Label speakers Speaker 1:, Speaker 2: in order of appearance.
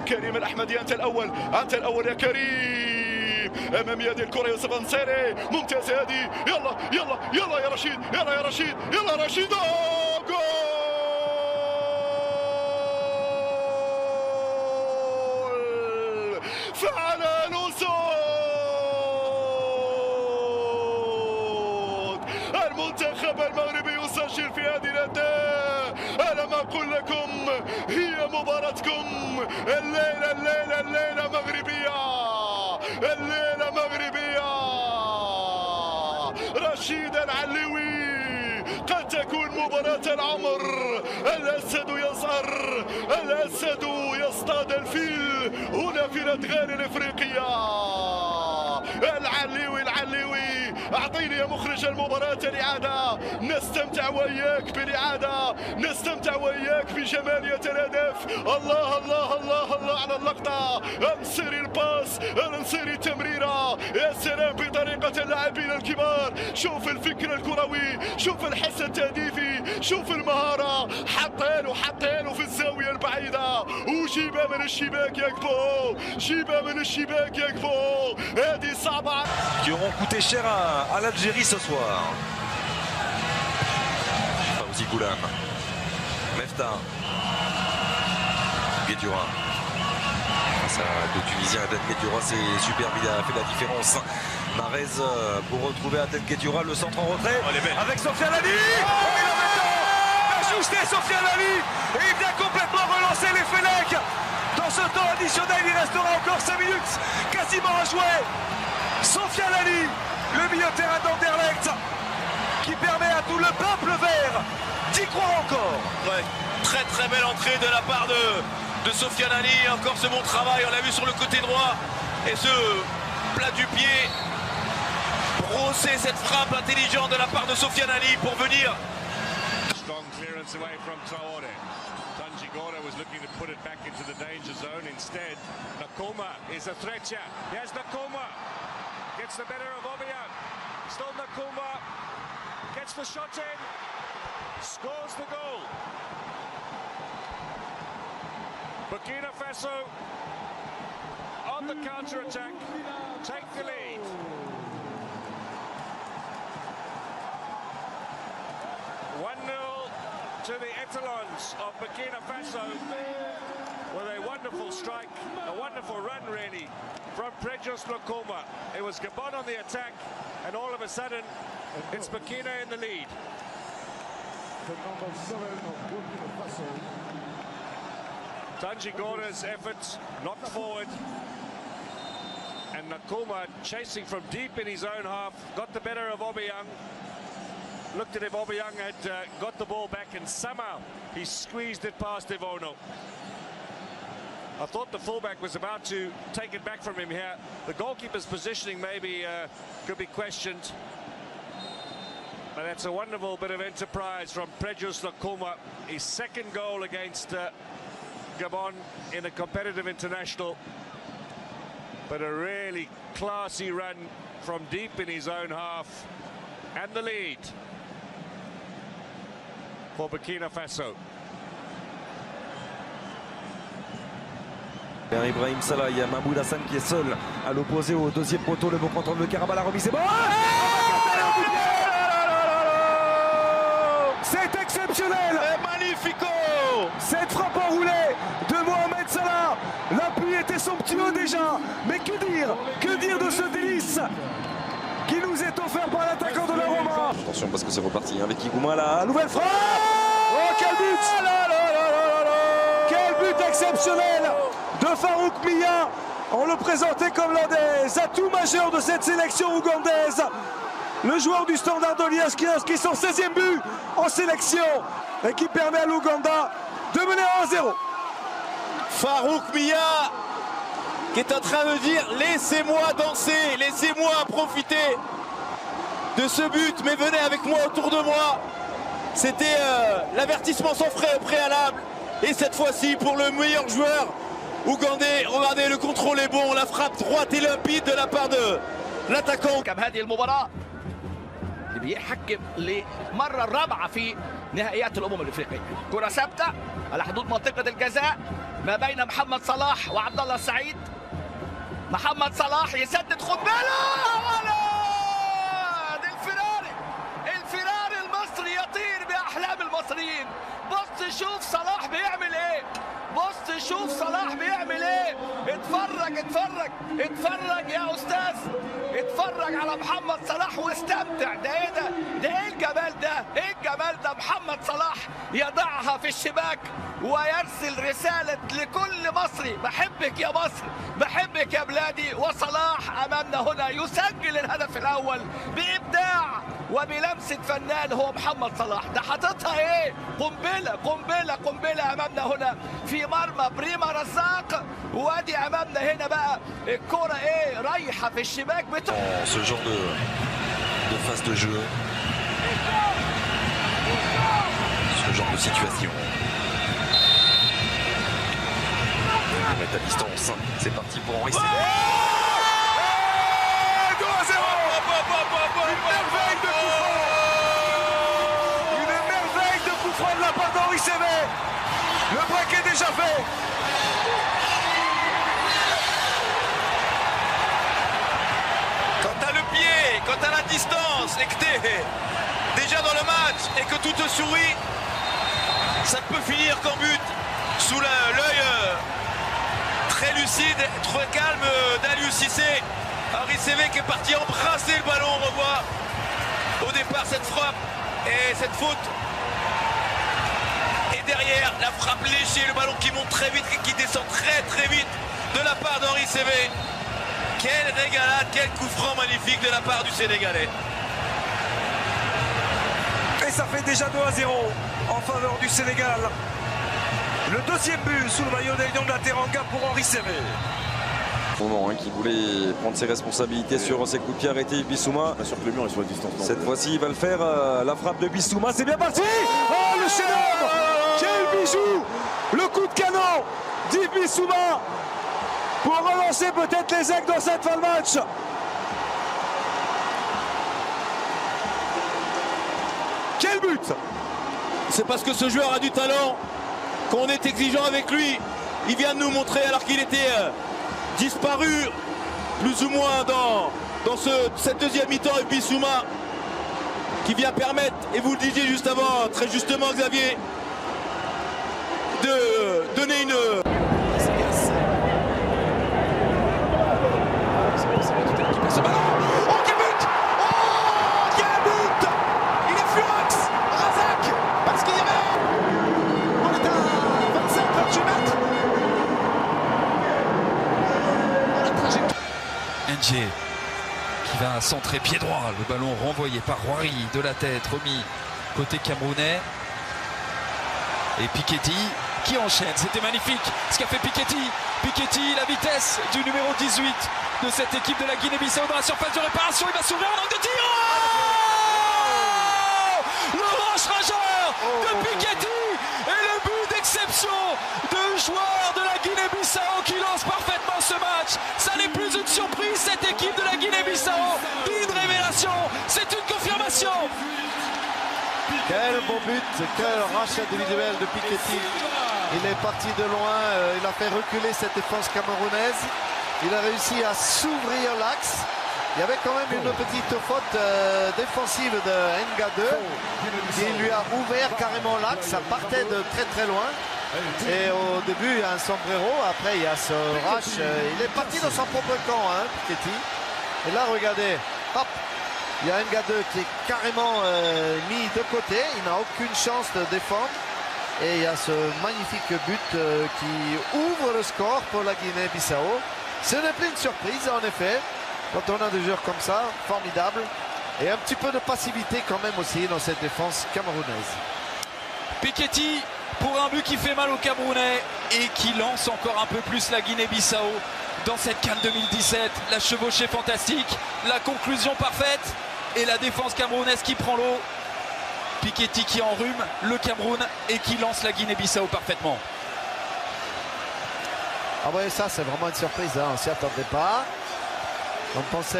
Speaker 1: كريم الأحمدي أنت الأول، أنت الأول يا كريم أمام يد الكرة. يوسف أنصاري ممتاز هذه، يلا يلا يلا يا رشيد، يلا يا رشيد، يلا يا رشيد. جول! فعل الأسود، المنتخب المغربي يسجل في هذه الأداء. أنا ما أقول لكم هي مباراتكم الليلة، الليلة مغربية، الليلة مغربية. رشيد العلوي قد تكون مباراة العمر. الأسد يزهر، الأسد يصطاد الفيل هنا في الأدغال الإفريقية. العلوي أعطيني يا مخرج المباراة الإعادة، نستمتع وإياك بالإعادة، نستمتع وإياك بجمالية الهدف. الله الله الله الله على اللقطة، انصري الباس، انصري التمريرة، يا سلام بطريقة اللاعبين الكبار. شوف الفكر الكروي، شوف الحس التهديفي، شوف المهارة. حطيله في الزاوية البعيدة وجيبها من الشباك يا كبو، جيبها من الشباك يا كبو. هذه صعبة.
Speaker 2: Qui auront coûté cher à l'Algérie ce soir. Fawzi Goulam, Mefta, Guedioura. Face à deux Tunisiens, Aden Guedioura, c'est superbe, il a fait la différence. Marez pour retrouver Aden Guedioura, le centre en retrait. Avec Sofiane Ali. Ajusté Sofiane Ali. Et il vient complètement relancer les Fennecs. Dans ce temps additionnel, il restera encore 5 minutes quasiment à jouer. Sofiane Ali, le milieu de terrain d'Anderlecht, qui permet à tout le peuple vert d'y croire encore.
Speaker 3: Ouais, très très belle entrée de la part de Sofiane Ali. Encore ce bon travail, on l'a vu sur le côté droit. Et ce plat du pied, brosser cette frappe intelligente de la part de Sofiane Ali pour venir.
Speaker 4: Strong clearance away from Traore. Tanji Gora was looking to put it back into the danger zone. Instead, Nakoma is a threat here. Here's Nakoma. Gets the better of Obiang. Still Nakuma. Gets the shot in. Scores the goal. Burkina Faso on the counter-attack. Take the lead. To the Etalons of Burkina Faso with a wonderful strike, a wonderful run really from Prejos Lokoma. It was Gabon on the attack and all of a sudden it's Burkina in the lead.
Speaker 5: The number 7 of Burkina Faso.
Speaker 4: Tanji Gora's efforts knocked forward and Nakoma chasing from deep in his own half, got the better of Obiang. Looked at if Obiang had got the ball back and somehow he squeezed it past Evono. I thought the fullback was about to take it back from him here. The goalkeeper's positioning maybe could be questioned. But that's a wonderful bit of enterprise from Prejos Nakoma. His second goal against Gabon in a competitive international. But a really classy run from deep in his own half. And the lead for Burkina Faso.
Speaker 2: Ibrahim Salah, il y a Mahmoud Hassan qui est seul à l'opposé au deuxième poteau. Le bon contrôle de Karaba, la remise est bonne. C'est exceptionnel.
Speaker 3: Magnifico.
Speaker 2: Cette frappe enroulée de Mohamed Salah. L'appui était somptueux déjà. Mais que dire de ce délice qui nous est offert par l'attaquant de la Roma. Attention parce que c'est reparti avec Igouma, la nouvelle frappe. Oh quel but! Quel but exceptionnel de Farouk Mia. On le présentait comme l'un des atouts majeurs de cette sélection ougandaise. Le joueur du Standard de Liège qui inscrit son 16e but en sélection et qui permet à l'Ouganda de mener 1-0.
Speaker 3: Farouk Mia qui est en train de dire laissez-moi danser, laissez-moi profiter de ce but, mais venez avec moi autour de moi. C'était l'avertissement sans frais au préalable. Et cette fois-ci pour le meilleur joueur ougandais. Regardez, le contrôle est bon, la frappe droite et limpide de la part de l'attaquant.
Speaker 6: اللي بيحكم للمره الرابعه في نهائيات الامم الافريقيه. كره ثابته على حدود منطقه الجزاء، ما بين محمد صلاح وعبد الله السعيد. محمد صلاح يسدد قنبله ولد الفراري المصري يطير باحلام المصريين. بص شوف صلاح بيعمل ايه، بص شوف صلاح بيعمل ايه. اتفرج يا استاذ، اتفرج على محمد صلاح واستمتع. ده ايه ده؟ ده ايه الجمال ده؟ ايه الجمال ده؟ محمد صلاح يضعها في الشباك ويرسل رسالة لكل مصري: بحبك يا مصر، بحبك يا بلادي. وصلاح امامنا هنا يسجل الهدف الاول بابداع وبلمسة فنان هو محمد صلاح. ده حاططها ايه؟ قنبلة امامنا هنا في مرمى بريما رزاق. وادي امامنا هنا بقى الكرة ايه؟ رايحة في الشباك بتاع
Speaker 7: ce genre de phase de jeu, ce genre de situation. On met à distance, c'est parti pour Henri Saivet.
Speaker 2: Une merveille de coup franc de la part d'Henri Saivet. Le break est déjà fait.
Speaker 3: Quand t'as le pied, quand t'as la distance et que t'es déjà dans le match et que tout te sourit, ça ne peut finir qu'en but. Sous l'œil très lucide, très calme d'Aliou Cissé. Henri Saivet qui est parti embrasser le ballon. On revoit au départ cette frappe et cette faute. Et derrière, la frappe léchée, le ballon qui monte très vite et qui descend très vite de la part d'Henri Saivet. Quelle régalade, quel coup franc magnifique de la part du Sénégalais.
Speaker 2: Et ça fait déjà 2-0 en faveur du Sénégal. Le deuxième but sous le maillot des Lions de la Teranga pour Henri Saivet.
Speaker 8: Moment qui voulait prendre ses responsabilités sur ses coups de pied, arrêter Bissouma.
Speaker 1: Sur le mur et sur la distance.
Speaker 8: Cette fois-ci, il va le faire. La frappe de Bissouma, c'est bien parti. Oh, le chef-d'œuvre. Quel bijou. Le coup de canon d'Yves Bissouma pour relancer peut-être les aigles dans cette fin de match. Quel but.
Speaker 3: C'est parce que ce joueur a du talent qu'on est exigeant avec lui. Il vient de nous montrer alors qu'il était disparu plus ou moins dans cette deuxième mi-temps. Et Bissouma qui vient permettre, et vous le disiez juste avant, très justement Xavier, de donner une...
Speaker 9: qui va centrer pied droit, le ballon renvoyé par Roary de la tête, remis côté camerounais. Et Piketty qui enchaîne, c'était magnifique ce qu'a fait Piketty, la vitesse du numéro 18 de cette équipe de la Guinée-Bissau dans la surface de réparation. Il va s'ouvrir en angle de tir. Le rush rageur de Piketty et le but d'exception de joueur de la Guinée-Bissau qui lance parfaitement ce match. Ça n'est plus une surprise, cette équipe de la Guinée-Bissau, une révélation, c'est une confirmation.
Speaker 10: Quel beau but, quel rachat individuel de Piketty. Il est parti de loin, il a fait reculer cette défense camerounaise. Il a réussi à s'ouvrir l'axe. Il y avait quand même une petite faute défensive de Nga2 qui lui a ouvert carrément l'axe. Ça partait de très loin. Et au début, il y a un sombrero. Après, il y a ce rush. Il est parti dans son propre camp, hein, Piketty. Et là, regardez, hop, il y a Nga2 qui est carrément mis de côté. Il n'a aucune chance de défendre. Et il y a ce magnifique but qui ouvre le score pour la Guinée-Bissau. Ce n'est plus une surprise, en effet, quand on a des joueurs comme ça, formidable. Et un petit peu de passivité quand même aussi dans cette défense camerounaise.
Speaker 9: Piketty pour un but qui fait mal aux Camerounais et qui lance encore un peu plus la Guinée-Bissau dans cette CAN 2017. La chevauchée fantastique, la conclusion parfaite et la défense camerounaise qui prend l'eau. Piketty qui enrhume le Cameroun et qui lance la Guinée-Bissau parfaitement.
Speaker 10: Ah ouais, ça c'est vraiment une surprise, hein. On s'y attendait pas. On pensait